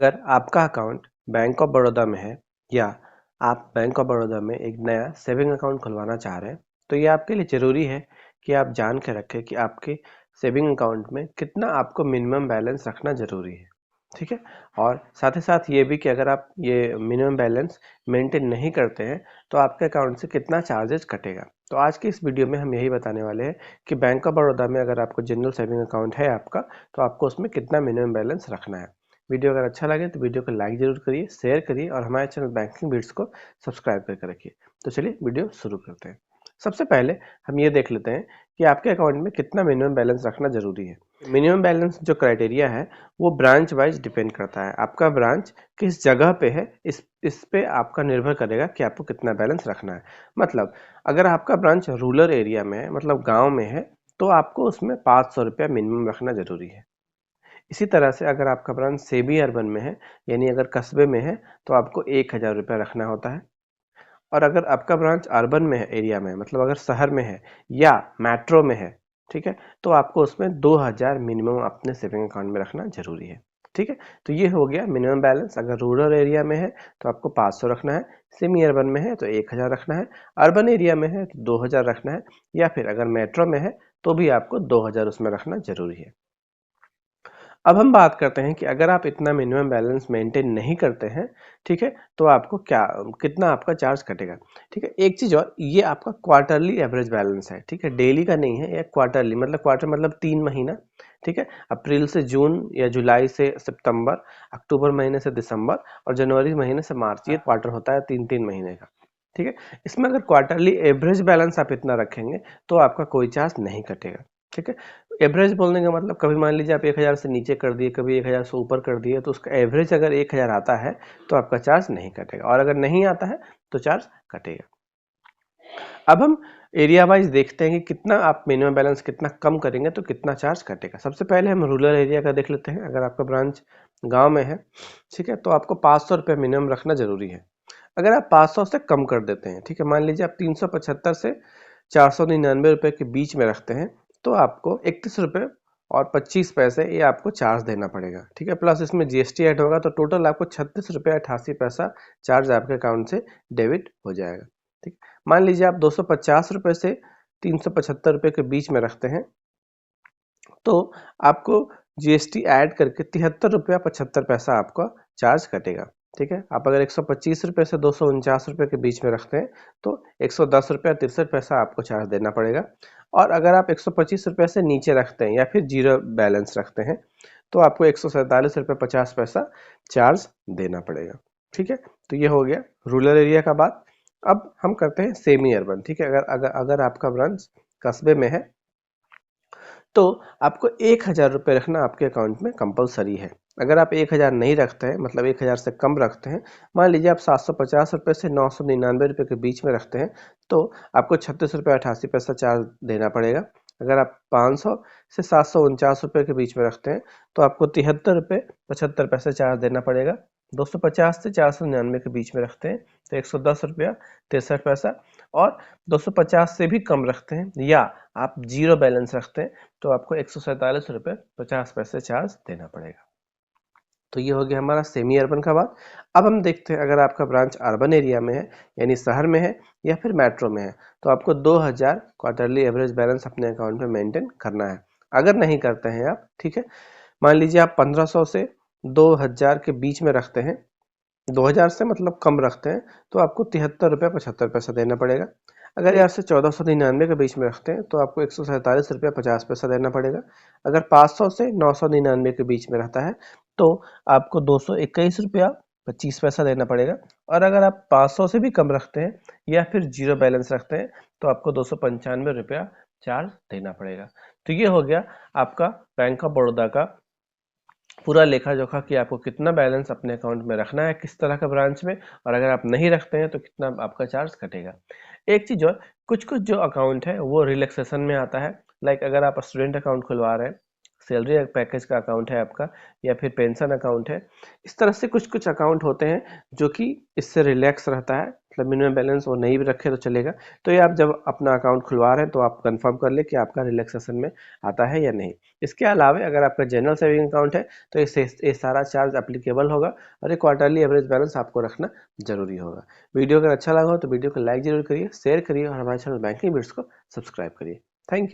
अगर आपका account bank of Baroda में है या आप बैंक ऑफ बड़ौदा में एक नया सेविंग अकाउंट खुलवाना चाह रहे हैं तो ये आपके लिए ज़रूरी है कि आप जान के रखें कि आपके सेविंग अकाउंट में कितना आपको मिनिमम बैलेंस रखना ज़रूरी है। ठीक है। और साथ ही साथ ये भी कि अगर आप ये मिनिमम बैलेंस मेंटेन नहीं करते हैं तो आपके अकाउंट से कितना चार्जेस कटेगा। तो आज की इस वीडियो में हम यही बताने वाले हैं कि बैंक ऑफ बड़ौदा में अगर आपको जनरल सेविंग अकाउंट है आपका तो आपको उसमें कितना मिनिमम बैलेंस रखना है। वीडियो अगर अच्छा लगे तो वीडियो को लाइक जरूर करिए, शेयर करिए और हमारे चैनल बैंकिंग बिट्स को सब्सक्राइब करके रखिए। तो चलिए वीडियो शुरू करते हैं। सबसे पहले हम ये देख लेते हैं कि आपके अकाउंट में कितना मिनिमम बैलेंस रखना जरूरी है। मिनिमम बैलेंस जो क्राइटेरिया है वो ब्रांच वाइज डिपेंड करता है। आपका ब्रांच किस जगह पे है इस पे आपका निर्भर करेगा कि आपको कितना बैलेंस रखना है। मतलब अगर आपका ब्रांच रूरल एरिया में है, मतलब गाँव में है, तो आपको उसमें 500 रुपया मिनिमम रखना जरूरी है। इसी तरह से अगर आपका ब्रांच सेमी अर्बन में है, यानी अगर कस्बे में है, तो आपको 1000 रुपया रखना होता है। और अगर आपका ब्रांच अर्बन में है, एरिया में, मतलब अगर शहर में है या मेट्रो में है, ठीक है, तो आपको उसमें 2000 मिनिमम अपने सेविंग अकाउंट में रखना जरूरी है। ठीक है। तो ये हो गया मिनिमम बैलेंस। अगर रूरल एरिया में है तो आपको 500 रखना है, सेमी अर्बन में है तो 1000 रखना है, अर्बन एरिया में है तो 2000 रखना है, या फिर अगर मेट्रो में है तो भी आपको 2000 उसमें रखना जरूरी है। अब हम बात करते हैं कि अगर आप इतना मिनिमम बैलेंस मेंटेन नहीं करते हैं, ठीक है, तो आपको कितना आपका चार्ज कटेगा। ठीक है। एक चीज और, ये आपका क्वार्टरली एवरेज बैलेंस है। ठीक है, डेली का नहीं है, ये क्वार्टरली, मतलब क्वार्टर मतलब 3 महीना। ठीक है, अप्रैल से जून या जुलाई से सितंबर, अक्टूबर महीने से दिसंबर और जनवरी महीने से मार्च, ये क्वार्टर होता है 3 3 महीने का। ठीक है। इसमें अगर क्वार्टरली एवरेज बैलेंस आप इतना रखेंगे तो आपका कोई चार्ज नहीं कटेगा। ठीक है। एवरेज बोलने का मतलब, कभी मान लीजिए आप 1000 से नीचे कर दिए, कभी 1000 से ऊपर कर दिए, तो उसका एवरेज अगर 1000 आता है तो आपका चार्ज नहीं कटेगा, और अगर नहीं आता है तो चार्ज कटेगा। अब हम एरिया वाइज देखते हैं कि कितना आप मिनिमम बैलेंस कितना कम करेंगे तो कितना चार्ज कटेगा। सबसे पहले हम रूरल एरिया का देख लेते हैं। अगर आपका ब्रांच गांव में है, ठीक है, तो आपको 500 रुपये मिनिमम रखना जरूरी है। अगर आप 500 से कम कर देते हैं, ठीक है, मान लीजिए आप 375 से 499 रुपए के बीच में रखते हैं, तो आपको 31 रुपये और 25 पैसे ये आपको चार्ज देना पड़ेगा। ठीक है, प्लस इसमें जीएसटी ऐड होगा, तो टोटल आपको 36 रुपये 88 पैसा चार्ज आपके अकाउंट से डेबिट हो जाएगा। ठीक, मान लीजिए आप 250 रुपये से 375 रुपये के बीच में रखते हैं, तो आपको जीएसटी ऐड करके 73 रुपया 75 पैसा आपका चार्ज कटेगा। ठीक है, आप अगर 125 रुपये से 249 रुपये के बीच में रखते हैं तो 110 रुपया 63 पैसा आपको चार्ज देना पड़ेगा। और अगर आप 125 रुपये से नीचे रखते हैं या फिर जीरो बैलेंस रखते हैं तो आपको 147 रुपये 50 पैसा चार्ज देना पड़ेगा। ठीक है, तो ये हो गया रूरल एरिया का बात। अब हम करते हैं सेमी अर्बन। ठीक है, अगर अगर अगर आपका ब्रांच कस्बे में है तो आपको 1000 रुपये रखना आपके अकाउंट में कंपलसरी है। अगर आप 1000 नहीं रखते हैं, मतलब 1000 से कम रखते हैं, मान लीजिए आप 750 रुपये से 999 रुपये के बीच में रखते हैं, तो आपको 36 रुपये 88 पैसा चार्ज देना पड़ेगा। अगर आप 500 से 749 रुपये के बीच में रखते हैं तो आपको 73 रुपये 75 पैसे चार्ज देना पड़ेगा। 250 से 499 के बीच में रखते हैं तो 110 रुपया 63 पैसा। और 250 से भी कम रखते हैं या आप जीरो बैलेंस रखते हैं तो आपको 147 रुपये 50 पैसे चार्ज देना पड़ेगा। तो ये हो गया हमारा सेमी अर्बन का बात। अब हम देखते हैं अगर आपका ब्रांच अर्बन एरिया में है, यानी शहर में है या फिर मेट्रो में है, तो आपको 2000 क्वार्टरली एवरेज बैलेंस अपने अकाउंट में मेंटेन करना है। अगर नहीं करते हैं आप, ठीक है, मान लीजिए आप 1500 से 2000 के बीच में रखते हैं, 2000 से मतलब कम रखते हैं, तो आपको 73 रुपया 75 पैसा देना पड़ेगा। अगर यार से 1499 के बीच में रखते हैं तो आपको 147 रुपया 50 पैसा देना पड़ेगा। अगर 500 से 999 के बीच में रहता है तो आपको 221 रुपया 25 पैसा देना पड़ेगा। और अगर आप 500 से भी कम रखते हैं या फिर जीरो बैलेंस रखते हैं तो आपको 295 रुपया चार्ज देना पड़ेगा। तो ये हो गया आपका बैंक ऑफ बड़ौदा का पूरा लेखा जोखा कि आपको कितना बैलेंस अपने अकाउंट में रखना है, किस तरह का ब्रांच में, और अगर आप नहीं रखते हैं तो कितना आपका चार्ज कटेगा। एक चीज और, कुछ कुछ जो अकाउंट है वो रिलैक्सेशन में आता है। लाइक अगर आप स्टूडेंट अकाउंट खुलवा रहे हैं, सैलरी पैकेज का अकाउंट है आपका, या फिर पेंशन अकाउंट है, इस तरह से कुछ कुछ अकाउंट होते हैं जो कि इससे रिलैक्स रहता है। मतलब मिनिमम बैलेंस वो नहीं भी रखे तो चलेगा। तो ये आप जब अपना अकाउंट खुलवा रहे हैं तो आप कंफर्म कर ले कि आपका रिलैक्सेशन में आता है या नहीं। इसके अलावा अगर आपका जनरल सेविंग अकाउंट है तो ये सारा चार्ज अप्लीकेबल होगा और ये क्वार्टरली एवरेज बैलेंस आपको रखना जरूरी होगा। वीडियो अगर अच्छा लगा हो तो वीडियो को लाइक जरूर करिए, शेयर करिए और हमारे चैनल बैंकिंग बिट्स को सब्सक्राइब करिए। Thank you.